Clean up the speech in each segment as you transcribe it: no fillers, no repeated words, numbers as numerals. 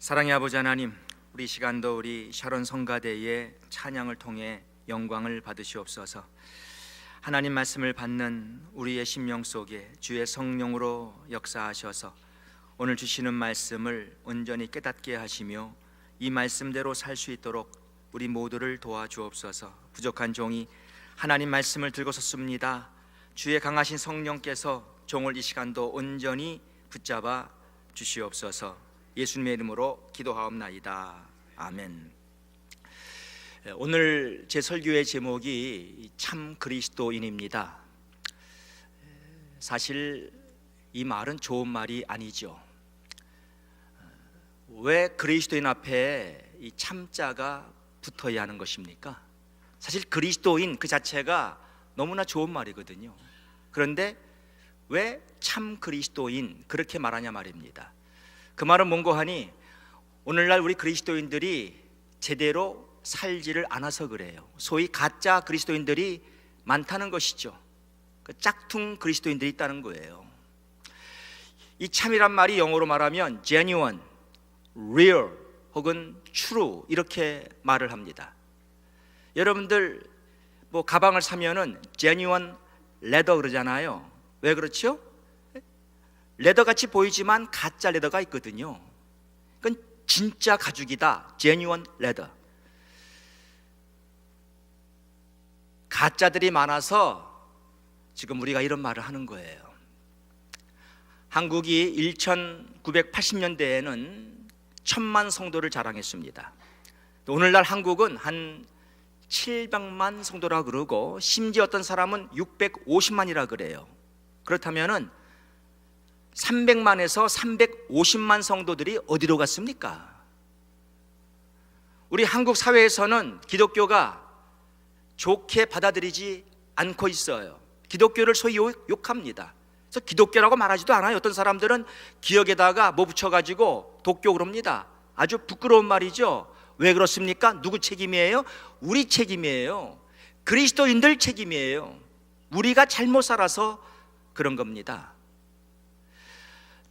사랑의 아버지 하나님, 우리 시간도 우리 샤론 성가대의 찬양을 통해 영광을 받으시옵소서. 하나님 말씀을 받는 우리의 심령 속에 주의 성령으로 역사하셔서 오늘 주시는 말씀을 온전히 깨닫게 하시며 이 말씀대로 살 수 있도록 우리 모두를 도와주옵소서. 부족한 종이 하나님 말씀을 들고 섰습니다. 주의 강하신 성령께서 종을 이 시간도 온전히 붙잡아 주시옵소서. 예수님의 이름으로 기도하옵나이다. 아멘. 오늘 제 설교의 제목이 참 그리스도인입니다. 사실 이 말은 좋은 말이 아니죠. 왜 그리스도인 앞에 이 참자가 붙어야 하는 것입니까? 사실 그리스도인 그 자체가 너무나 좋은 말이거든요. 그런데 왜 참 그리스도인 그렇게 말하냐 말입니다. 그 말은 뭔고 하니 오늘날 우리 그리스도인들이 제대로 살지를 않아서 그래요. 소위 가짜 그리스도인들이 많다는 것이죠. 그 짝퉁 그리스도인들이 있다는 거예요. 이 참이란 말이 영어로 말하면 genuine, real 혹은 true 이렇게 말을 합니다. 여러분들 뭐 가방을 사면은 genuine leather 그러잖아요. 왜 그렇죠? 레더같이 보이지만 가짜 레더가 있거든요. 그건 진짜 가죽이다. genuine leather. 가짜들이 많아서 지금 우리가 이런 말을 하는 거예요. 한국이 1980년대에는 1000만 성도를 자랑했습니다. 오늘날 한국은 한 700만 성도라 그러고 심지어 어떤 사람은 650만이라 그래요. 그렇다면은 300만에서 350만 성도들이 어디로 갔습니까? 우리 한국 사회에서는 기독교가 좋게 받아들이지 않고 있어요. 기독교를 소위 욕합니다. 그래서 기독교라고 말하지도 않아요. 어떤 사람들은 기억에다가 뭐 붙여가지고 독교 그럽니다. 아주 부끄러운 말이죠. 왜 그렇습니까? 누구 책임이에요? 우리 책임이에요. 그리스도인들 책임이에요. 우리가 잘못 살아서 그런 겁니다.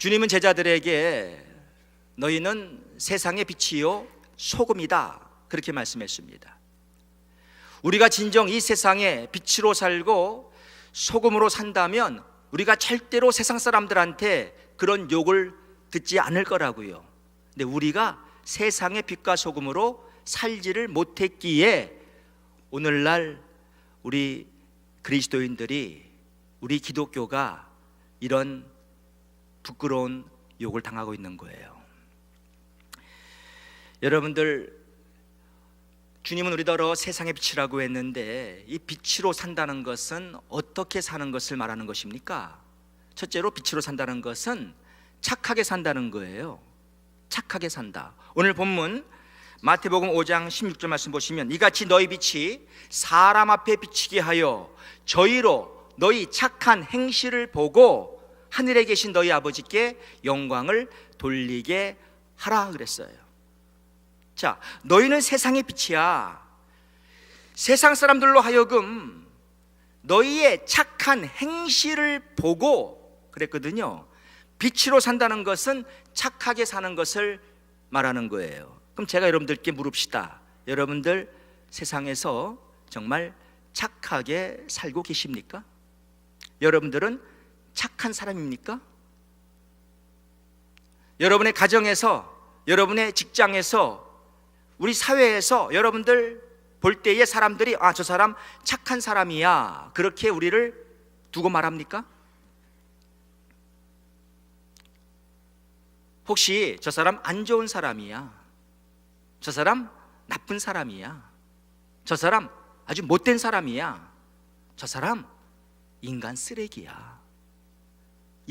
주님은 제자들에게 너희는 세상의 빛이요 소금이다 그렇게 말씀했습니다. 우리가 진정 이 세상에 빛으로 살고 소금으로 산다면 우리가 절대로 세상 사람들한테 그런 욕을 듣지 않을 거라고요. 근데 우리가 세상의 빛과 소금으로 살지를 못했기에 오늘날 우리 그리스도인들이 우리 기독교가 이런 부끄러운 욕을 당하고 있는 거예요. 여러분들, 주님은 우리더러 세상의 빛이라고 했는데 이 빛으로 산다는 것은 어떻게 사는 것을 말하는 것입니까? 첫째로 빛으로 산다는 것은 착하게 산다는 거예요. 착하게 산다. 오늘 본문 마태복음 5장 16절 말씀 보시면 이같이 너희 빛이 사람 앞에 비치게 하여 저희로 너희 착한 행실을 보고 하늘에 계신 너희 아버지께 영광을 돌리게 하라 그랬어요. 자, 너희는 세상의 빛이야. 세상 사람들로 하여금 너희의 착한 행실을 보고 그랬거든요. 빛으로 산다는 것은 착하게 사는 것을 말하는 거예요. 그럼 제가 여러분들께 물읍시다. 여러분들 세상에서 정말 착하게 살고 계십니까? 여러분들은 착한 사람입니까? 여러분의 가정에서, 여러분의 직장에서, 우리 사회에서 여러분들 볼 때의 사람들이 아, 저 사람 착한 사람이야 그렇게 우리를 두고 말합니까? 혹시 저 사람 안 좋은 사람이야, 저 사람 나쁜 사람이야, 저 사람 아주 못된 사람이야, 저 사람 인간 쓰레기야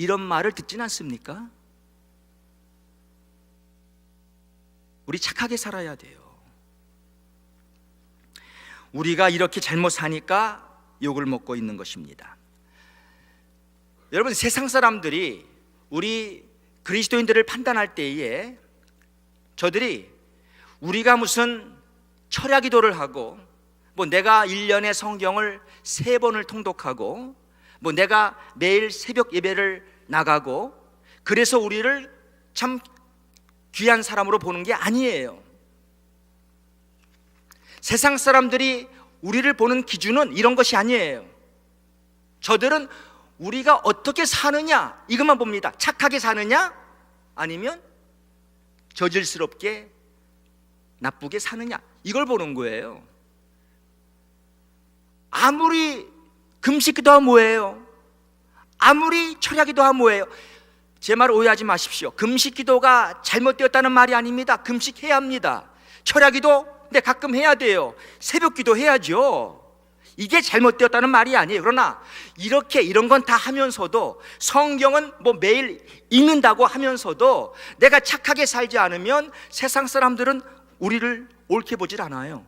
이런 말을 듣진 않습니까? 우리 착하게 살아야 돼요. 우리가 이렇게 잘못 사니까 욕을 먹고 있는 것입니다. 여러분, 세상 사람들이 우리 그리스도인들을 판단할 때에 저들이 우리가 무슨 철야 기도를 하고 뭐 내가 1년에 성경을 3번을 통독하고 뭐 내가 매일 새벽 예배를 나가고 그래서 우리를 참 귀한 사람으로 보는 게 아니에요. 세상 사람들이 우리를 보는 기준은 이런 것이 아니에요. 저들은 우리가 어떻게 사느냐 이것만 봅니다. 착하게 사느냐 아니면 저질스럽게 나쁘게 사느냐 이걸 보는 거예요. 아무리 금식기도 하면 뭐예요? 아무리 철야기도 하면 뭐예요? 제 말 오해하지 마십시오. 금식기도가 잘못되었다는 말이 아닙니다. 금식해야 합니다. 철야기도 근데 가끔 해야 돼요. 새벽기도 해야죠. 이게 잘못되었다는 말이 아니에요. 그러나 이렇게 이런 건 다 하면서도 성경은 뭐 매일 읽는다고 하면서도 내가 착하게 살지 않으면 세상 사람들은 우리를 옳게 보질 않아요.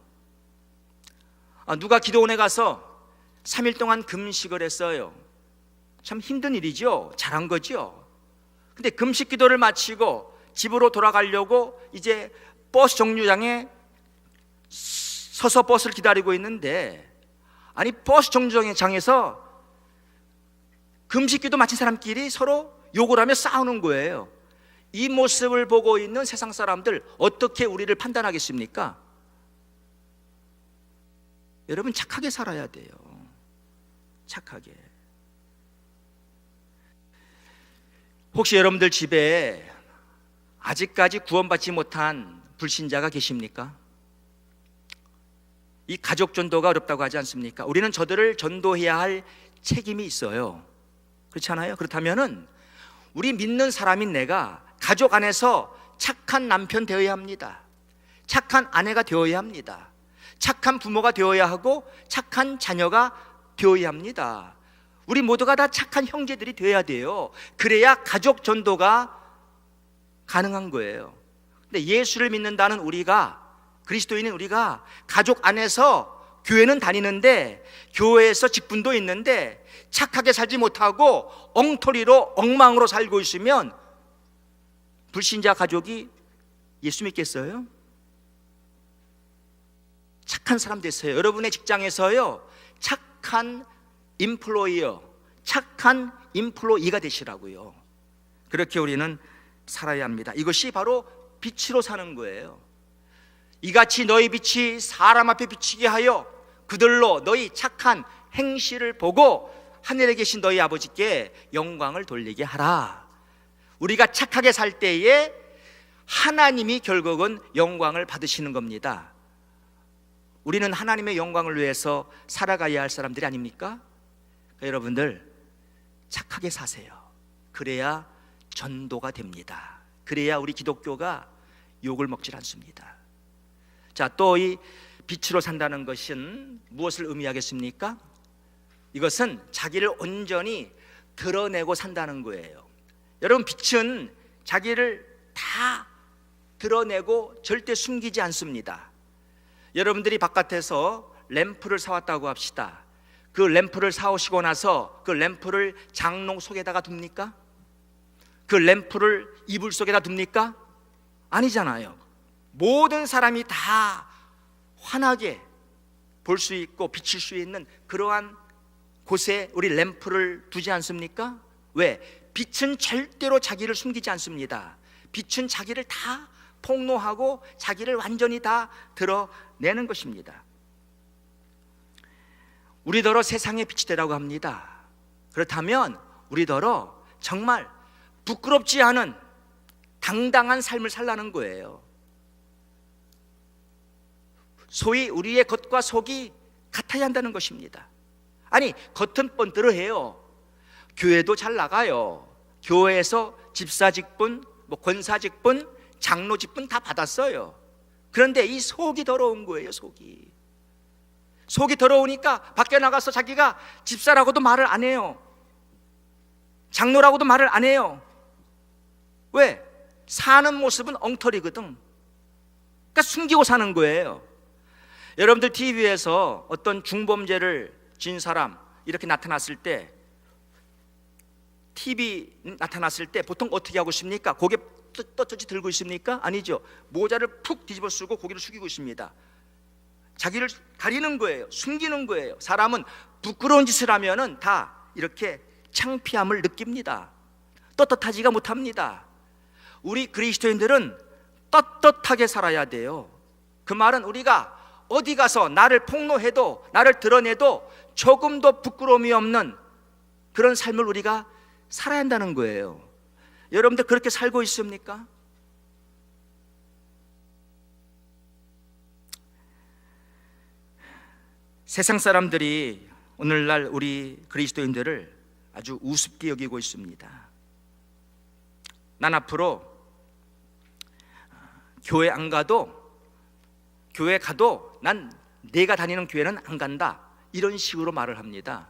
누가 기도원에 가서 3일 동안 금식을 했어요. 참 힘든 일이죠. 잘한 거죠. 근데 금식 기도를 마치고 집으로 돌아가려고 이제 버스 정류장에 서서 버스를 기다리고 있는데, 아니 버스 정류장에서 금식 기도 마친 사람끼리 서로 욕을 하며 싸우는 거예요. 이 모습을 보고 있는 세상 사람들 어떻게 우리를 판단하겠습니까? 여러분 착하게 살아야 돼요. 착하게. 혹시 여러분들 집에 아직까지 구원받지 못한 불신자가 계십니까? 이 가족 전도가 어렵다고 하지 않습니까? 우리는 저들을 전도해야 할 책임이 있어요. 그렇지 않아요? 그렇다면은 우리 믿는 사람인 내가 가족 안에서 착한 남편 되어야 합니다. 착한 아내가 되어야 합니다. 착한 부모가 되어야 하고 착한 자녀가 되어야 합니다. 우리 모두가 다 착한 형제들이 되어야 돼요. 그래야 가족 전도가 가능한 거예요. 근데 예수를 믿는다는 우리가, 그리스도인인 우리가 가족 안에서 교회는 다니는데, 교회에서 직분도 있는데 착하게 살지 못하고 엉터리로 엉망으로 살고 있으면 불신자 가족이 예수 믿겠어요? 착한 사람 되세요. 여러분의 직장에서요 착한 인플로이어, 착한 인플로이가 되시라고요. 그렇게 우리는 살아야 합니다. 이것이 바로 빛으로 사는 거예요. 이같이 너희 빛이 사람 앞에 비치게 하여 그들로 너희 착한 행실을 보고 하늘에 계신 너희 아버지께 영광을 돌리게 하라. 우리가 착하게 살 때에 하나님이 결국은 영광을 받으시는 겁니다. 우리는 하나님의 영광을 위해서 살아가야 할 사람들이 아닙니까? 그러니까 여러분들 착하게 사세요. 그래야 전도가 됩니다. 그래야 우리 기독교가 욕을 먹질 않습니다. 자, 또 이 빛으로 산다는 것은 무엇을 의미하겠습니까? 이것은 자기를 온전히 드러내고 산다는 거예요. 여러분, 빛은 자기를 다 드러내고 절대 숨기지 않습니다. 여러분들이 바깥에서 램프를 사왔다고 합시다. 그 램프를 사오시고 나서 그 램프를 장롱 속에다가 둡니까? 그 램프를 이불 속에다 둡니까? 아니잖아요. 모든 사람이 다 환하게 볼 수 있고 비칠 수 있는 그러한 곳에 우리 램프를 두지 않습니까? 왜? 빛은 절대로 자기를 숨기지 않습니다. 빛은 자기를 다 폭로하고 자기를 완전히 다 드러내는 것입니다. 우리더러 세상의 빛이 되라고 합니다. 그렇다면 우리더러 정말 부끄럽지 않은 당당한 삶을 살라는 거예요. 소위 우리의 겉과 속이 같아야 한다는 것입니다. 아니, 겉은 번들어해요. 교회도 잘 나가요. 교회에서 집사 직분, 권사 직분, 장로 직분 다 받았어요. 그런데 이 속이 더러운 거예요. 속이 더러우니까 밖에 나가서 자기가 집사라고도 말을 안 해요. 장로라고도 말을 안 해요. 왜? 사는 모습은 엉터리거든. 그러니까 숨기고 사는 거예요. 여러분들 TV에서 어떤 중범죄를 진 사람 이렇게 나타났을 때, TV 나타났을 때 보통 어떻게 하고 있습니까? 고개 떳떳이 들고 있습니까? 아니죠. 모자를 푹 뒤집어 쓰고 고개를 숙이고 있습니다. 자기를 가리는 거예요. 숨기는 거예요. 사람은 부끄러운 짓을 하면은 다 이렇게 창피함을 느낍니다. 떳떳하지가 못합니다. 우리 그리스도인들은 떳떳하게 살아야 돼요. 그 말은 우리가 어디 가서 나를 폭로해도, 나를 드러내도 조금도 부끄러움이 없는 그런 삶을 우리가 살아야 한다는 거예요. 여러분들 그렇게 살고 있습니까? 세상 사람들이 오늘날 우리 그리스도인들을 아주 우습게 여기고 있습니다. 난 앞으로 교회 안 가도, 교회 가도 난 내가 다니는 교회는 안 간다, 이런 식으로 말을 합니다.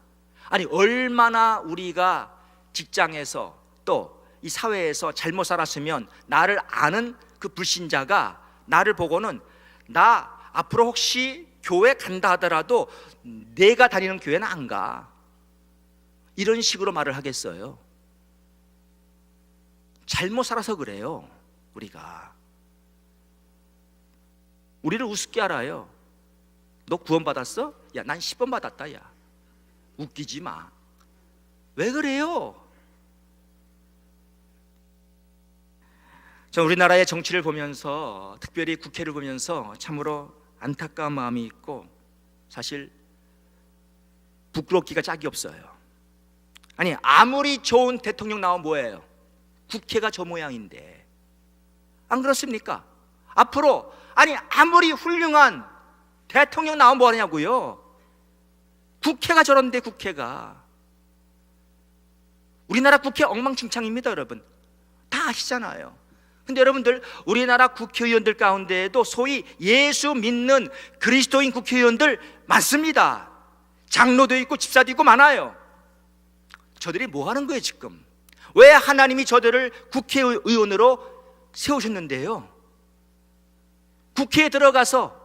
아니, 얼마나 우리가 직장에서 또 이 사회에서 잘못 살았으면 나를 아는 그 불신자가 나를 보고는 나 앞으로 혹시 교회 간다 하더라도 내가 다니는 교회는 안 가, 이런 식으로 말을 하겠어요. 잘못 살아서 그래요. 우리를 우습게 알아요. 너 구원받았어? 야, 난 10번 받았다. 야, 웃기지 마. 왜 그래요? 저 우리나라의 정치를 보면서, 특별히 국회를 보면서 참으로 안타까운 마음이 있고, 사실 부끄럽기가 짝이 없어요. 아니, 아무리 좋은 대통령 나오면 뭐예요? 국회가 저 모양인데. 안 그렇습니까? 앞으로, 아니, 아무리 훌륭한 대통령 나오면 뭐 하냐고요? 국회가 저런데, 국회가. 우리나라 국회 엉망진창입니다, 여러분. 다 아시잖아요. 근데 여러분들, 우리나라 국회의원들 가운데에도 소위 예수 믿는 그리스도인 국회의원들 많습니다. 장로도 있고 집사도 있고 많아요. 저들이 뭐 하는 거예요 지금? 왜 하나님이 저들을 국회의원으로 세우셨는데요? 국회에 들어가서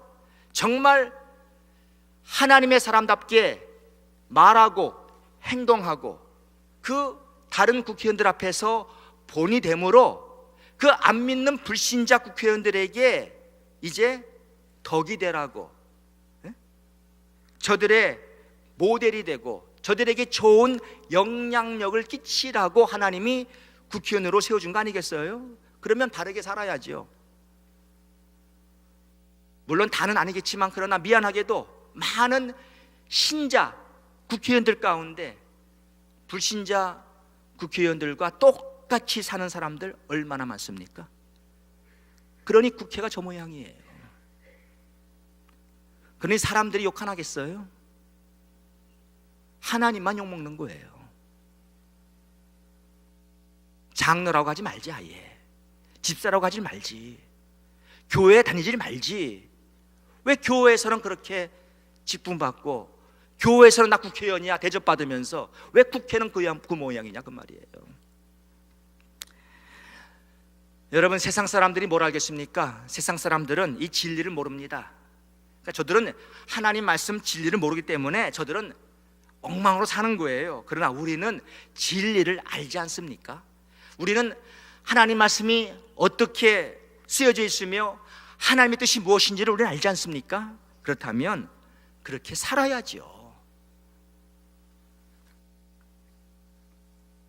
정말 하나님의 사람답게 말하고 행동하고 그 다른 국회의원들 앞에서 본이 됨으로 그 안 믿는 불신자 국회의원들에게 이제 덕이 되라고, 저들의 모델이 되고 저들에게 좋은 영향력을 끼치라고 하나님이 국회의원으로 세워준 거 아니겠어요? 그러면 바르게 살아야죠. 물론 다는 아니겠지만, 그러나 미안하게도 많은 신자 국회의원들 가운데 불신자 국회의원들과 똑같이 사는 사람들 얼마나 많습니까? 그러니 국회가 저 모양이에요. 그러니 사람들이 욕 안 하겠어요? 하나님만 욕먹는 거예요. 장로라고 하지 말지, 아예 집사라고 하지 말지, 교회에 다니지 말지. 왜 교회에서는 그렇게 직분받고 교회에서는 나 국회의원이야 대접받으면서 왜 국회는 그 모양이냐, 그 말이에요. 여러분, 세상 사람들이 뭘 알겠습니까? 세상 사람들은 이 진리를 모릅니다. 그러니까 저들은 하나님 말씀 진리를 모르기 때문에 저들은 엉망으로 사는 거예요. 그러나 우리는 진리를 알지 않습니까? 우리는 하나님 말씀이 어떻게 쓰여져 있으며 하나님의 뜻이 무엇인지를 우리는 알지 않습니까? 그렇다면 그렇게 살아야죠.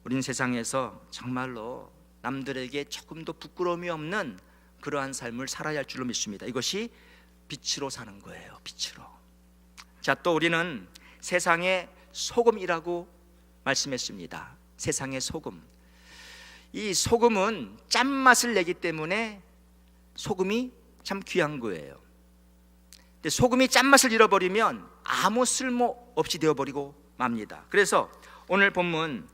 우리는 세상에서 정말로 남들에게 조금도 부끄러움이 없는 그러한 삶을 살아야 할 줄로 믿습니다. 이것이 빛으로 사는 거예요. 빛으로. 자, 또 우리는 세상의 소금이라고 말씀했습니다. 세상의 소금. 이 소금은 짠맛을 내기 때문에 소금이 참 귀한 거예요. 근데 소금이 짠맛을 잃어버리면 아무 쓸모 없이 되어버리고 맙니다. 그래서 오늘 본문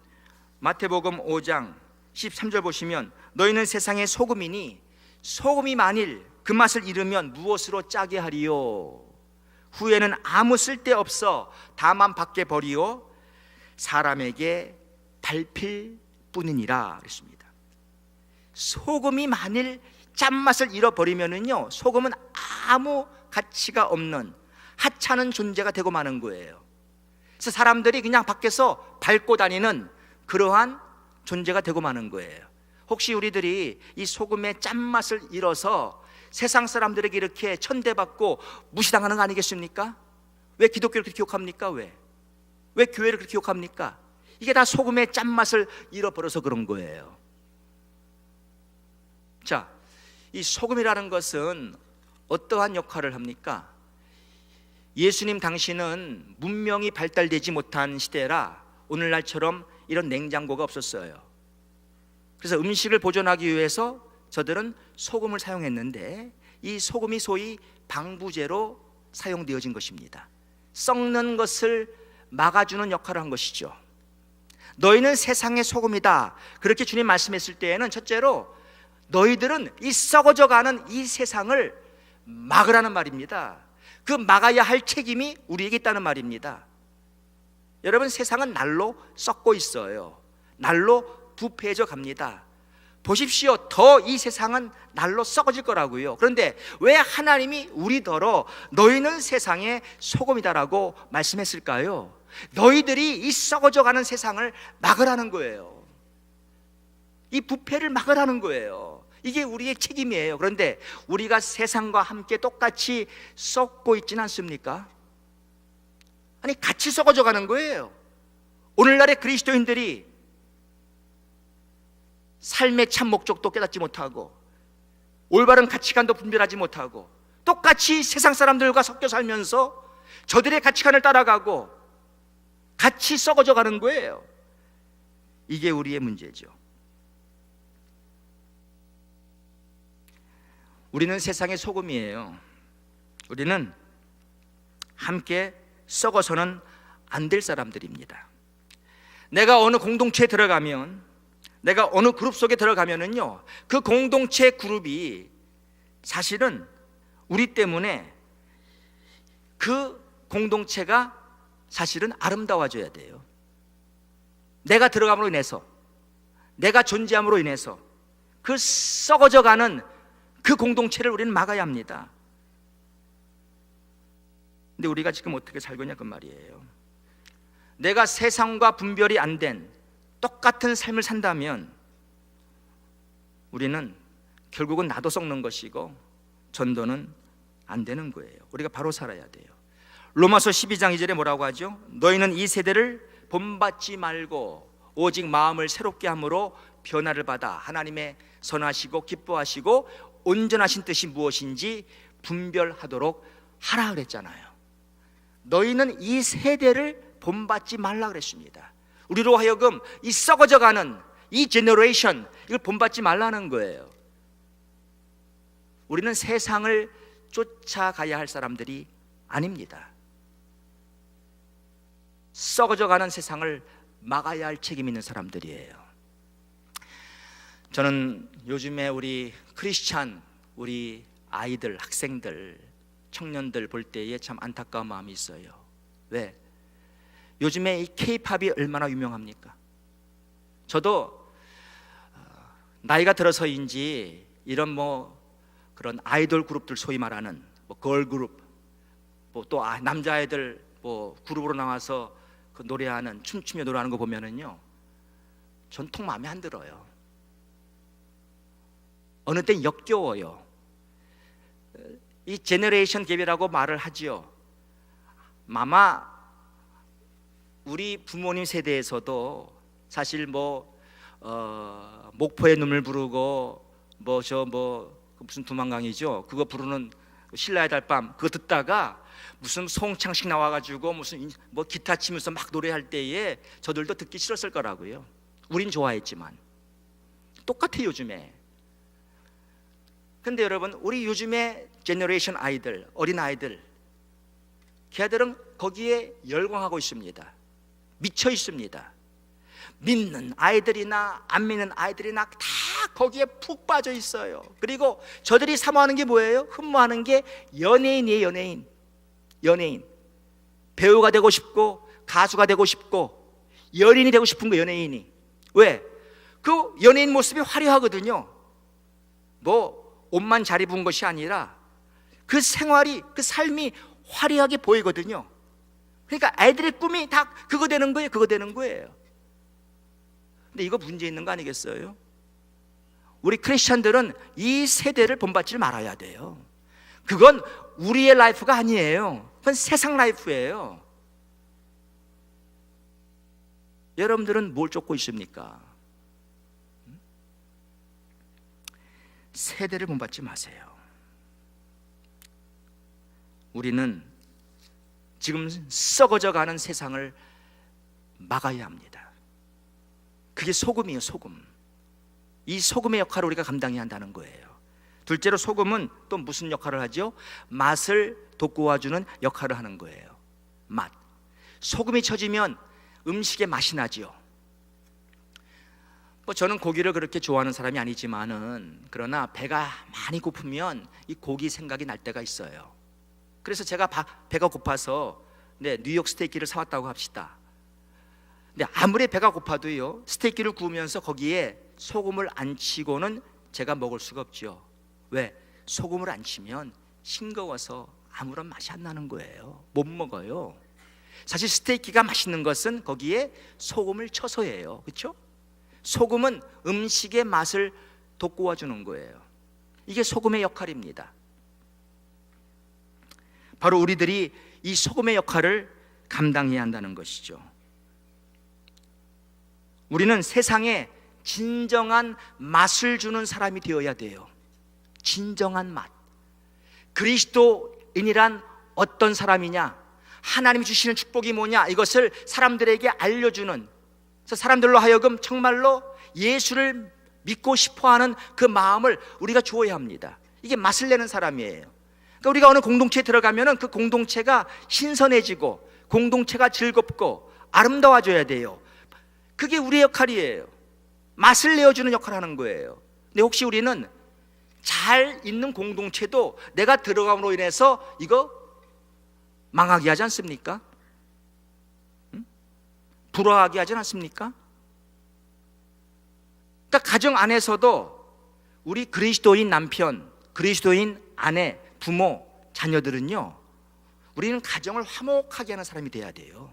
마태복음 5장 13절 보시면, 너희는 세상의 소금이니 소금이 만일 그 맛을 잃으면 무엇으로 짜게 하리요? 후에는 아무 쓸데없어 다만 밖에 버리오 사람에게 밟힐 뿐이니라 그랬습니다. 소금이 만일 짠맛을 잃어버리면은요, 소금은 아무 가치가 없는 하찮은 존재가 되고 마는 거예요. 그래서 사람들이 그냥 밖에서 밟고 다니는 그러한 존재가 되고 마는 거예요. 혹시 우리들이 이 소금의 짠맛을 잃어서 세상 사람들에게 이렇게 천대받고 무시당하는 거 아니겠습니까? 왜 기독교를 그렇게 욕합니까? 왜 교회를 그렇게 욕합니까? 이게 다 소금의 짠맛을 잃어버려서 그런 거예요. 자, 이 소금이라는 것은 어떠한 역할을 합니까? 예수님 당시는 문명이 발달되지 못한 시대라 오늘날처럼 이런 냉장고가 없었어요. 그래서 음식을 보존하기 위해서 저들은 소금을 사용했는데 이 소금이 소위 방부제로 사용되어진 것입니다. 썩는 것을 막아주는 역할을 한 것이죠. 너희는 세상의 소금이다, 그렇게 주님 말씀했을 때에는 첫째로 너희들은 이 썩어져가는 이 세상을 막으라는 말입니다. 그 막아야 할 책임이 우리에게 있다는 말입니다. 여러분, 세상은 날로 썩고 있어요. 날로 부패해져 갑니다. 보십시오. 더 이 세상은 날로 썩어질 거라고요. 그런데 왜 하나님이 우리더러 너희는 세상의 소금이다라고 말씀했을까요? 너희들이 이 썩어져가는 세상을 막으라는 거예요. 이 부패를 막으라는 거예요. 이게 우리의 책임이에요. 그런데 우리가 세상과 함께 똑같이 썩고 있지는 않습니까? 아니, 같이 썩어져 가는 거예요. 오늘날의 그리스도인들이 삶의 참 목적도 깨닫지 못하고 올바른 가치관도 분별하지 못하고 똑같이 세상 사람들과 섞여 살면서 저들의 가치관을 따라가고 같이 썩어져 가는 거예요. 이게 우리의 문제죠. 우리는 세상의 소금이에요. 우리는 함께 썩어서는 안 될 사람들입니다. 내가 어느 공동체에 들어가면, 내가 어느 그룹 속에 들어가면은요, 그 공동체 그룹이 사실은 우리 때문에 그 공동체가 사실은 아름다워져야 돼요. 내가 들어감으로 인해서, 내가 존재함으로 인해서 그 썩어져가는 그 공동체를 우리는 막아야 합니다. 근데 우리가 지금 어떻게 살고 있냐 그 말이에요. 내가 세상과 분별이 안 된 똑같은 삶을 산다면 우리는 결국은 나도 썩는 것이고 전도는 안 되는 거예요. 우리가 바로 살아야 돼요. 로마서 12장 2절에 뭐라고 하죠? 너희는 이 세대를 본받지 말고 오직 마음을 새롭게 함으로 변화를 받아 하나님의 선하시고 기뻐하시고 온전하신 뜻이 무엇인지 분별하도록 하라 그랬잖아요. 너희는 이 세대를 본받지 말라 그랬습니다. 우리로 하여금 이 썩어져가는 이 제너레이션, 이걸 본받지 말라는 거예요. 우리는 세상을 쫓아가야 할 사람들이 아닙니다. 썩어져가는 세상을 막아야 할 책임 있는 사람들이에요. 저는 요즘에 우리 크리스찬, 우리 아이들, 학생들, 청년들 볼 때에 참 안타까운 마음이 있어요. 왜? 요즘에 이 K-팝이 얼마나 유명합니까? 저도 나이가 들어서인지 이런 뭐 그런 아이돌 그룹들, 소위 말하는 뭐 걸그룹, 뭐 또 남자애들 뭐 그룹으로 나와서 그 노래하는, 춤추며 노래하는 거 보면은요, 전통 마음에 안 들어요. 어느 땐 역겨워요. 이 제너레이션 갭이라고 말을 하지요. 아마 우리 부모님 세대에서도 사실 목포의 눈물 부르고 무슨 두만강이죠, 그거 부르는 신라의 달밤, 그거 듣다가 무슨 송창식 나와가지고 무슨 기타 치면서 막 노래할 때에 저들도 듣기 싫었을 거라고요. 우린 좋아했지만 똑같아요 요즘에. 근데 여러분, 우리 요즘에 제너레이션 아이들, 어린 아이들, 걔들은 거기에 열광하고 있습니다. 미쳐 있습니다. 믿는 아이들이나 안 믿는 아이들이나 다 거기에 푹 빠져 있어요. 그리고 저들이 사모하는 게 뭐예요? 흠모하는 게 연예인이에요. 연예인. 배우가 되고 싶고 가수가 되고 싶고 연예인이 되고 싶은 거, 연예인이. 왜? 그 연예인 모습이 화려하거든요. 옷만 잘 입은 것이 아니라 그 생활이, 그 삶이 화려하게 보이거든요. 그러니까 아이들의 꿈이 다 그거 되는 거예요. 그거 되는 거예요. 근데 이거 문제 있는 거 아니겠어요? 우리 크리스천들은 이 세대를 본받지 말아야 돼요. 그건 우리의 라이프가 아니에요. 그건 세상 라이프예요. 여러분들은 뭘 쫓고 있습니까? 세대를 본받지 마세요. 우리는 지금 썩어져가는 세상을 막아야 합니다. 그게 소금이에요. 소금. 이 소금의 역할을 우리가 감당해야 한다는 거예요. 둘째로 소금은 또 무슨 역할을 하죠? 맛을 돋구어주는 역할을 하는 거예요. 맛. 소금이 쳐지면 음식에 맛이 나지요. 저는 고기를 그렇게 좋아하는 사람이 아니지만은, 그러나 배가 많이 고프면 이 고기 생각이 날 때가 있어요. 그래서 제가 배가 고파서 뉴욕 스테이키를 사왔다고 합시다. 근데 아무리 배가 고파도요, 스테이키를 구우면서 거기에 소금을 안 치고는 제가 먹을 수가 없죠. 왜? 소금을 안 치면 싱거워서 아무런 맛이 안 나는 거예요. 못 먹어요. 사실 스테이키가 맛있는 것은 거기에 소금을 쳐서예요. 그렇죠? 소금은 음식의 맛을 돋구어 주는 거예요. 이게 소금의 역할입니다. 바로 우리들이 이 소금의 역할을 감당해야 한다는 것이죠. 우리는 세상에 진정한 맛을 주는 사람이 되어야 돼요. 진정한 맛. 그리스도인이란 어떤 사람이냐, 하나님이 주시는 축복이 뭐냐, 이것을 사람들에게 알려주는, 그래서 사람들로 하여금 정말로 예수를 믿고 싶어하는 그 마음을 우리가 주어야 합니다. 이게 맛을 내는 사람이에요. 그러니까 우리가 어느 공동체에 들어가면 그 공동체가 신선해지고 공동체가 즐겁고 아름다워져야 돼요. 그게 우리의 역할이에요. 맛을 내어주는 역할을 하는 거예요. 근데 혹시 우리는 잘 있는 공동체도 내가 들어감으로 인해서 이거 망하게 하지 않습니까? 불화하게 하지 않습니까? 그러니까 가정 안에서도 우리 그리스도인 남편, 그리스도인 아내, 부모, 자녀들은요, 우리는 가정을 화목하게 하는 사람이 돼야 돼요.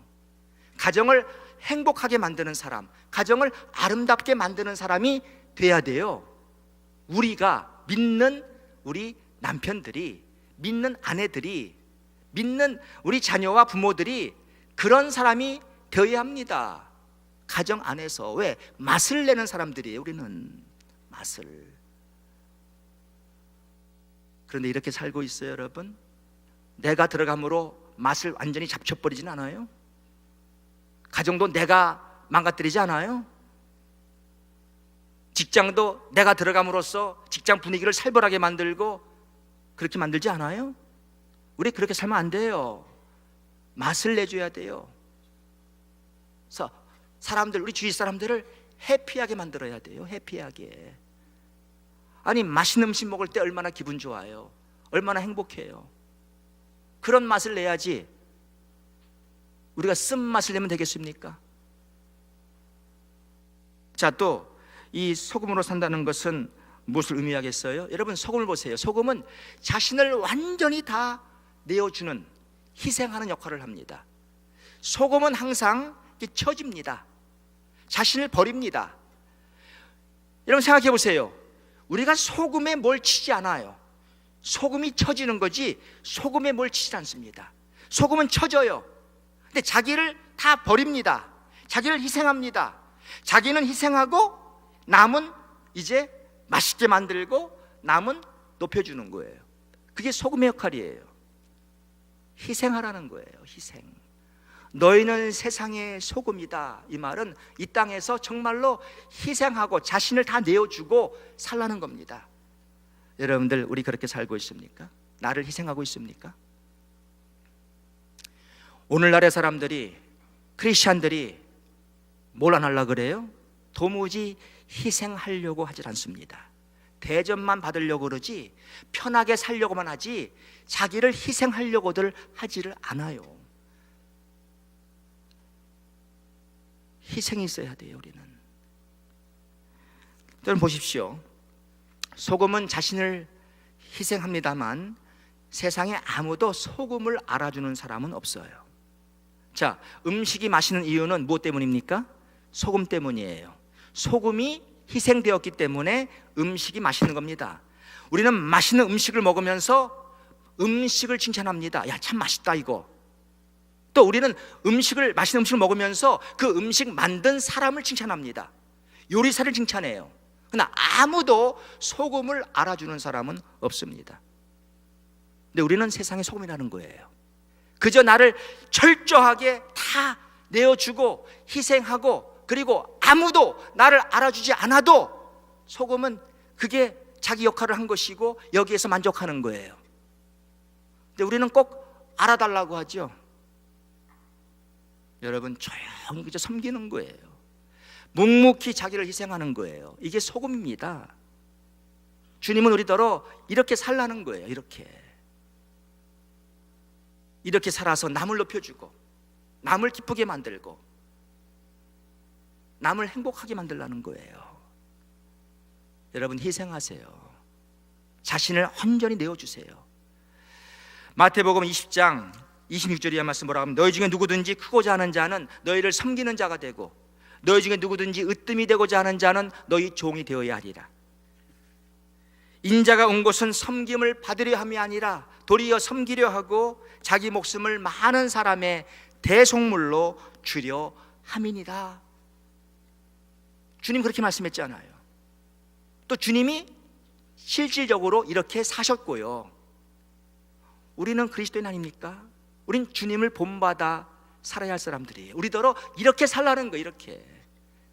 가정을 행복하게 만드는 사람, 가정을 아름답게 만드는 사람이 돼야 돼요. 우리가 믿는 우리 남편들이, 믿는 아내들이, 믿는 우리 자녀와 부모들이 그런 사람이 되어야 합니다. 가정 안에서. 왜? 맛을 내는 사람들이에요. 우리는 맛을. 그런데 이렇게 살고 있어요, 여러분. 내가 들어감으로 맛을 완전히 잡쳐버리진 않아요. 가정도 내가 망가뜨리지 않아요. 직장도 내가 들어감으로써 직장 분위기를 살벌하게 만들고 그렇게 만들지 않아요. 우리 그렇게 살면 안 돼요. 맛을 내줘야 돼요. 그래서 사람들, 우리 주위 사람들을 해피하게 만들어야 돼요. 해피하게. 아니, 맛있는 음식 먹을 때 얼마나 기분 좋아요. 얼마나 행복해요. 그런 맛을 내야지 우리가 쓴맛을 내면 되겠습니까? 자, 또 이 소금으로 산다는 것은 무엇을 의미하겠어요? 여러분, 소금을 보세요. 소금은 자신을 완전히 다 내어주는, 희생하는 역할을 합니다. 소금은 항상 쳐집니다. 자신을 버립니다. 여러분 생각해 보세요. 우리가 소금에 뭘 치지 않아요. 소금이 쳐지는 거지 소금에 뭘 치지 않습니다. 소금은 쳐져요. 근데 자기를 다 버립니다. 자기를 희생합니다. 자기는 희생하고 남은 이제 맛있게 만들고 남은 높여주는 거예요. 그게 소금의 역할이에요. 희생하라는 거예요. 희생. 너희는 세상의 소금이다. 이 말은 이 땅에서 정말로 희생하고 자신을 다 내어주고 살라는 겁니다. 여러분들, 우리 그렇게 살고 있습니까? 나를 희생하고 있습니까? 오늘날의 사람들이, 크리스찬들이 뭘 안 하려고 그래요? 도무지 희생하려고 하질 않습니다. 대접만 받으려고 그러지, 편하게 살려고만 하지 자기를 희생하려고들 하지를 않아요. 희생이 있어야 돼요. 우리는. 여러분 보십시오. 소금은 자신을 희생합니다만 세상에 아무도 소금을 알아주는 사람은 없어요. 자, 음식이 맛있는 이유는 무엇 때문입니까? 소금 때문이에요. 소금이 희생되었기 때문에 음식이 맛있는 겁니다. 우리는 맛있는 음식을 먹으면서 음식을 칭찬합니다. 야, 참 맛있다 이거. 또 우리는 맛있는 음식을 먹으면서 그 음식 만든 사람을 칭찬합니다. 요리사를 칭찬해요. 그러나 아무도 소금을 알아주는 사람은 없습니다. 근데 우리는 세상의 소금이라는 거예요. 그저 나를 철저하게 다 내어주고 희생하고, 그리고 아무도 나를 알아주지 않아도 소금은 그게 자기 역할을 한 것이고 여기에서 만족하는 거예요. 근데 우리는 꼭 알아달라고 하죠. 여러분, 조용히 그저 섬기는 거예요. 묵묵히 자기를 희생하는 거예요. 이게 소금입니다. 주님은 우리더러 이렇게 살라는 거예요. 이렇게 살아서 남을 높여주고, 남을 기쁘게 만들고, 남을 행복하게 만들라는 거예요. 여러분, 희생하세요. 자신을 온전히 내어주세요. 마태복음 20장 26절의 말씀 뭐라고 하면, 너희 중에 누구든지 크고자 하는 자는 너희를 섬기는 자가 되고, 너희 중에 누구든지 으뜸이 되고자 하는 자는 너희 종이 되어야 하리라. 인자가 온 것은 섬김을 받으려 함이 아니라 도리어 섬기려 하고 자기 목숨을 많은 사람의 대속물로 주려 함이니라. 주님 그렇게 말씀했잖아요. 또 주님이 실질적으로 이렇게 사셨고요. 우리는 그리스도인 아닙니까? 우린 주님을 본받아 살아야 할 사람들이에요. 우리더러 이렇게 살라는 거예요. 이렇게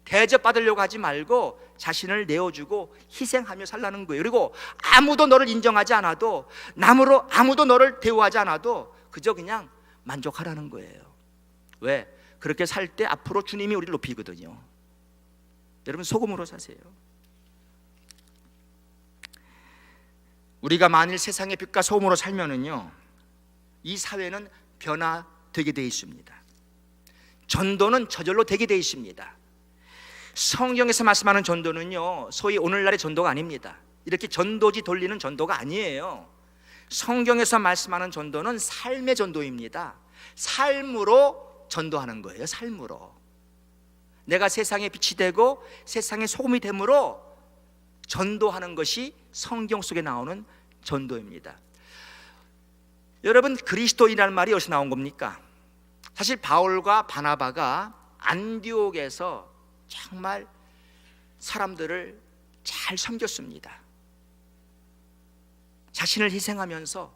대접받으려고 하지 말고 자신을 내어주고 희생하며 살라는 거예요. 그리고 아무도 너를 인정하지 않아도, 남으로 아무도 너를 대우하지 않아도 그저 그냥 만족하라는 거예요. 왜? 그렇게 살 때 앞으로 주님이 우리를 높이거든요. 여러분, 소금으로 사세요. 우리가 만일 세상의 빛과 소금으로 살면은요, 이 사회는 변화되게 되어 있습니다. 전도는 저절로 되게 되어 있습니다. 성경에서 말씀하는 전도는요, 소위 오늘날의 전도가 아닙니다. 이렇게 전도지 돌리는 전도가 아니에요. 성경에서 말씀하는 전도는 삶의 전도입니다. 삶으로 전도하는 거예요. 삶으로. 내가 세상의 빛이 되고 세상의 소금이 됨으로 전도하는 것이 성경 속에 나오는 전도입니다. 여러분, 그리스도인이라는 말이 어디서 나온 겁니까? 사실 바울과 바나바가 안디옥에서 정말 사람들을 잘 섬겼습니다. 자신을 희생하면서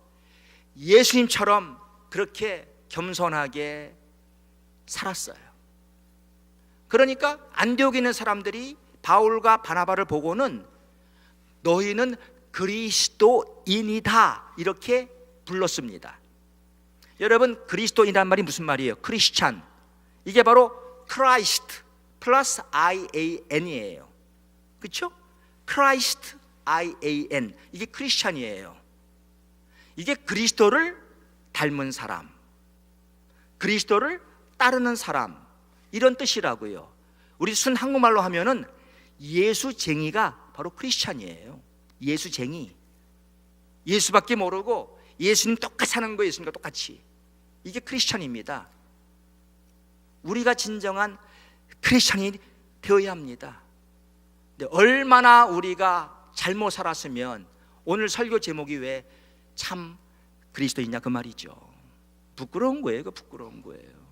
예수님처럼 그렇게 겸손하게 살았어요. 그러니까 안디옥에 있는 사람들이 바울과 바나바를 보고는 너희는 그리스도인이다 이렇게 불렀습니다. 여러분, 그리스도인이란 말이 무슨 말이에요? 크리스찬. 이게 바로 크라이스트 플러스 IAN이에요. 그렇죠? 크라이스트 IAN, 이게 크리스찬이에요. 이게 그리스도를 닮은 사람, 그리스도를 따르는 사람, 이런 뜻이라고요. 우리 순 한국말로 하면은 예수쟁이가 바로 크리스찬이에요. 예수쟁이. 예수밖에 모르고 예수님 똑같이 하는 거예요. 예수님과 똑같이. 이게 크리스찬입니다. 우리가 진정한 크리스찬이 되어야 합니다. 근데 얼마나 우리가 잘못 살았으면 오늘 설교 제목이 왜 참 그리스도이냐 그 말이죠. 부끄러운 거예요. 부끄러운 거예요.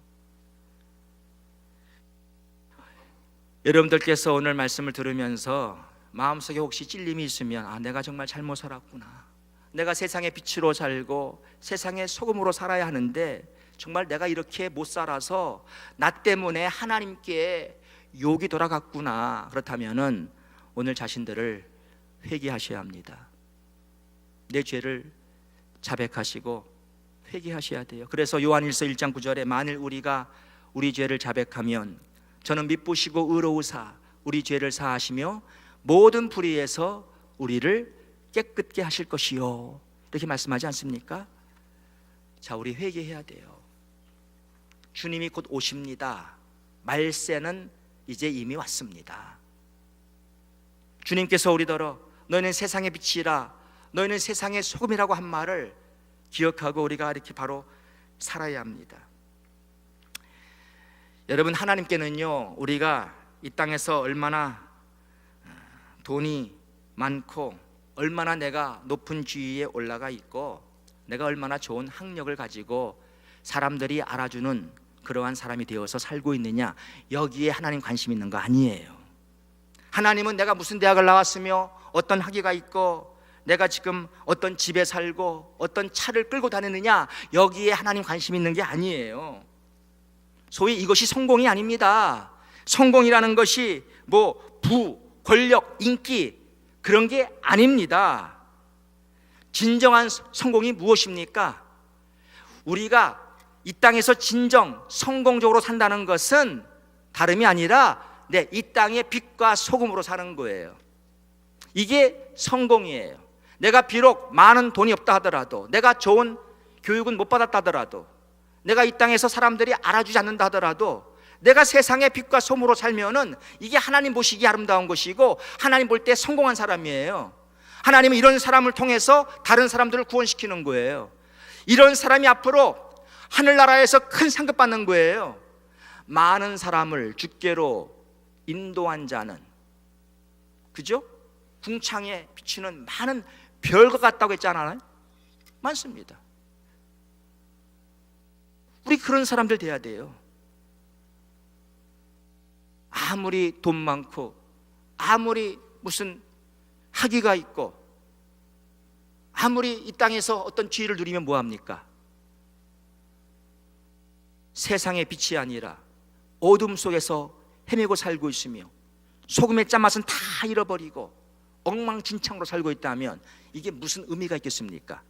여러분들께서 오늘 말씀을 들으면서 마음속에 혹시 찔림이 있으면, 내가 정말 잘못 살았구나, 내가 세상의 빛으로 살고 세상의 소금으로 살아야 하는데 정말 내가 이렇게 못 살아서 나 때문에 하나님께 욕이 돌아갔구나, 그렇다면은 오늘 자신들을 회개하셔야 합니다. 내 죄를 자백하시고 회개하셔야 돼요. 그래서 요한일서 1장 9절에 만일 우리가 우리 죄를 자백하면 저는 미쁘시고 의로우사 우리 죄를 사하시며 모든 불의에서 우리를 깨끗게 하실 것이요, 이렇게 말씀하지 않습니까? 자, 우리 회개해야 돼요. 주님이 곧 오십니다. 말세는 이제 이미 왔습니다. 주님께서 우리더러 너희는 세상의 빛이라, 너희는 세상의 소금이라고 한 말을 기억하고 우리가 이렇게 바로 살아야 합니다. 여러분, 하나님께는요, 우리가 이 땅에서 얼마나 돈이 많고 얼마나 내가 높은 지위에 올라가 있고 내가 얼마나 좋은 학력을 가지고 사람들이 알아주는 그러한 사람이 되어서 살고 있느냐, 여기에 하나님 관심 있는 거 아니에요. 하나님은 내가 무슨 대학을 나왔으며 어떤 학위가 있고 내가 지금 어떤 집에 살고 어떤 차를 끌고 다니느냐, 여기에 하나님 관심 있는 게 아니에요. 소위 이것이 성공이 아닙니다. 성공이라는 것이 뭐 부, 권력, 인기 그런 게 아닙니다. 진정한 성공이 무엇입니까? 우리가 이 땅에서 진정 성공적으로 산다는 것은 다름이 아니라 이 땅의 빛과 소금으로 사는 거예요. 이게 성공이에요. 내가 비록 많은 돈이 없다 하더라도, 내가 좋은 교육은 못 받았다 하더라도, 내가 이 땅에서 사람들이 알아주지 않는다 하더라도 내가 세상의 빛과 소금으로 살면은 이게 하나님 보시기에 아름다운 것이고 하나님 볼 때 성공한 사람이에요. 하나님은 이런 사람을 통해서 다른 사람들을 구원시키는 거예요. 이런 사람이 앞으로 하늘나라에서 큰 상급 받는 거예요. 많은 사람을 주께로 인도한 자는, 그죠? 궁창에 비치는 많은 별과 같다고 했지 않아요? 많습니다. 우리 그런 사람들 돼야 돼요. 아무리 돈 많고 아무리 무슨 학위가 있고 아무리 이 땅에서 어떤 지위를 누리면 뭐합니까? 세상의 빛이 아니라 어둠 속에서 헤매고 살고 있으며 소금의 짠맛은 다 잃어버리고 엉망진창으로 살고 있다면 이게 무슨 의미가 있겠습니까?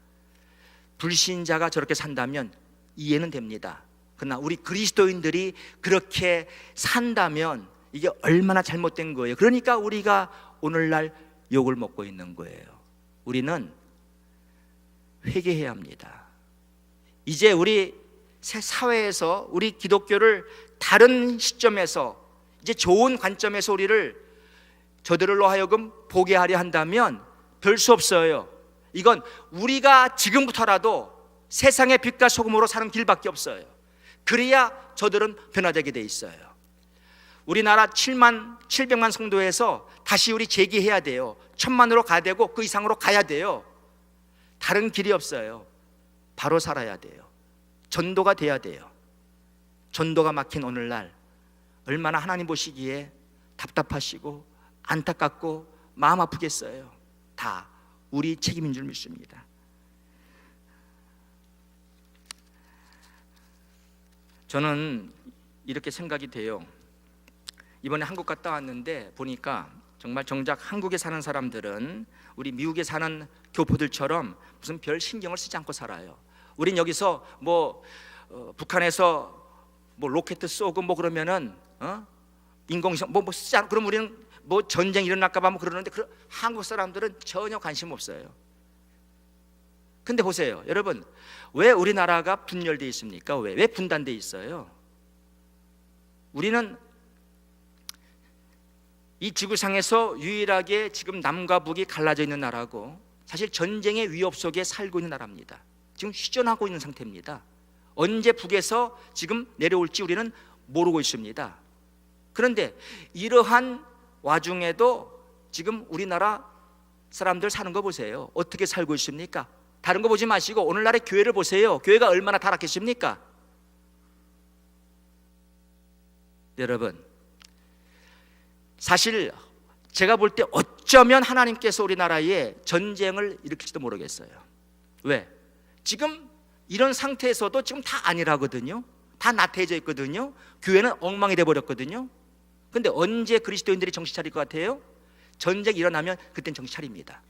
불신자가 저렇게 산다면 이해는 됩니다. 그러나 우리 그리스도인들이 그렇게 산다면 이게 얼마나 잘못된 거예요. 그러니까 우리가 오늘날 욕을 먹고 있는 거예요. 우리는 회개해야 합니다. 이제 우리 사회에서 우리 기독교를 다른 시점에서 이제 좋은 관점에서 저들로 하여금 보게 하려 한다면 별 수 없어요. 이건 우리가 지금부터라도 세상의 빛과 소금으로 사는 길밖에 없어요. 그래야 저들은 변화되게 돼 있어요. 우리나라 700만 성도에서 다시 우리 재기해야 돼요. 1000만으로 가야 되고 그 이상으로 가야 돼요. 다른 길이 없어요. 바로 살아야 돼요. 전도가 돼야 돼요. 전도가 막힌 오늘날 얼마나 하나님 보시기에 답답하시고 안타깝고 마음 아프겠어요. 다 우리 책임인 줄 믿습니다. 저는 이렇게 생각이 돼요. 이번에 한국 갔다 왔는데 보니까 정말 정작 한국에 사는 사람들은 우리 미국에 사는 교포들처럼 무슨 별 신경을 쓰지 않고 살아요. 우린 여기서 북한에서 로켓 쏘고 그러면은 인공위성 쓰지 않고, 그럼 우리는 전쟁 일어날까봐 그러는데 한국 사람들은 전혀 관심 없어요. 근데 보세요, 여러분, 왜 우리나라가 분열되어 있습니까? 왜 분단되어 있어요? 우리는 이 지구상에서 유일하게 지금 남과 북이 갈라져 있는 나라고, 사실 전쟁의 위협 속에 살고 있는 나라입니다. 지금 휴전하고 있는 상태입니다. 언제 북에서 지금 내려올지 우리는 모르고 있습니다. 그런데 이러한 와중에도 지금 우리나라 사람들 사는 거 보세요. 어떻게 살고 있습니까? 다른 거 보지 마시고 오늘날의 교회를 보세요. 교회가 얼마나 타락했습니까? 여러분, 사실 제가 볼 때 어쩌면 하나님께서 우리나라에 전쟁을 일으킬지도 모르겠어요. 왜? 지금 이런 상태에서도 지금 다 아니라거든요. 다 나태해져 있거든요. 교회는 엉망이 돼버렸거든요. 근데 언제 그리스도인들이 정신 차릴 것 같아요? 전쟁이 일어나면 그땐 정신 차립니다.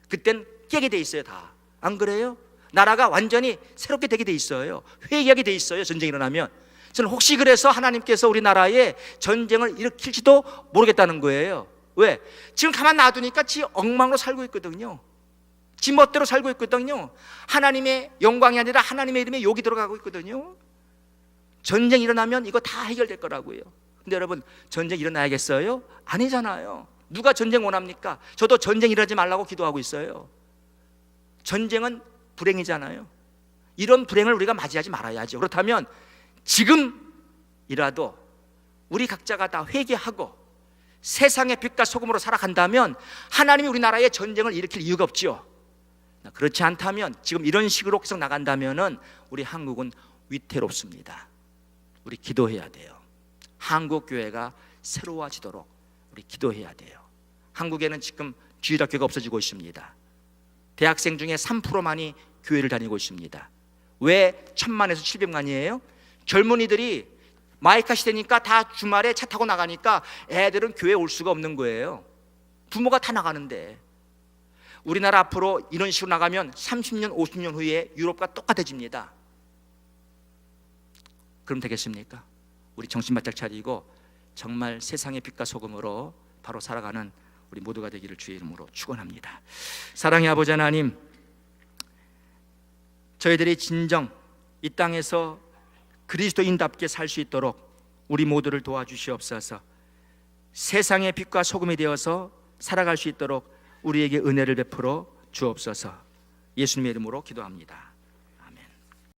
그땐 깨게 돼 있어요. 다. 안 그래요? 나라가 완전히 새롭게 되게 돼 있어요. 회개하게 돼 있어요. 전쟁이 일어나면. 저는 혹시 그래서 하나님께서 우리나라에 전쟁을 일으킬지도 모르겠다는 거예요. 왜? 지금 가만 놔두니까 지 엉망으로 살고 있거든요. 지 멋대로 살고 있거든요. 하나님의 영광이 아니라 하나님의 이름에 욕이 들어가고 있거든요. 전쟁이 일어나면 이거 다 해결될 거라고요. 근데 여러분, 전쟁 일어나야겠어요? 아니잖아요. 누가 전쟁 원합니까? 저도 전쟁 일어나지 말라고 기도하고 있어요. 전쟁은 불행이잖아요. 이런 불행을 우리가 맞이하지 말아야죠. 그렇다면 지금이라도 우리 각자가 다 회개하고 세상의 빛과 소금으로 살아간다면 하나님이 우리나라에 전쟁을 일으킬 이유가 없죠. 그렇지 않다면 지금 이런 식으로 계속 나간다면 우리 한국은 위태롭습니다. 우리 기도해야 돼요. 한국 교회가 새로워지도록 우리 기도해야 돼요. 한국에는 지금 주일학교가 없어지고 있습니다. 대학생 중에 3%만이 교회를 다니고 있습니다. 왜 1000만에서 700만이에요? 젊은이들이 마이카 시대니까 다 주말에 차 타고 나가니까 애들은 교회에 올 수가 없는 거예요. 부모가 다 나가는데. 우리나라 앞으로 이런 식으로 나가면 30년, 50년 후에 유럽과 똑같아집니다. 그럼 되겠습니까? 우리 정신 바짝 차리고 정말 세상의 빛과 소금으로 바로 살아가는 우리 모두가 되기를 주의 이름으로 축원합니다. 사랑의 아버지 하나님, 저희들이 진정 이 땅에서 그리스도인답게 살 수 있도록 우리 모두를 도와주시옵소서. 세상의 빛과 소금이 되어서 살아갈 수 있도록 우리에게 은혜를 베풀어 주옵소서. 예수님의 이름으로 기도합니다.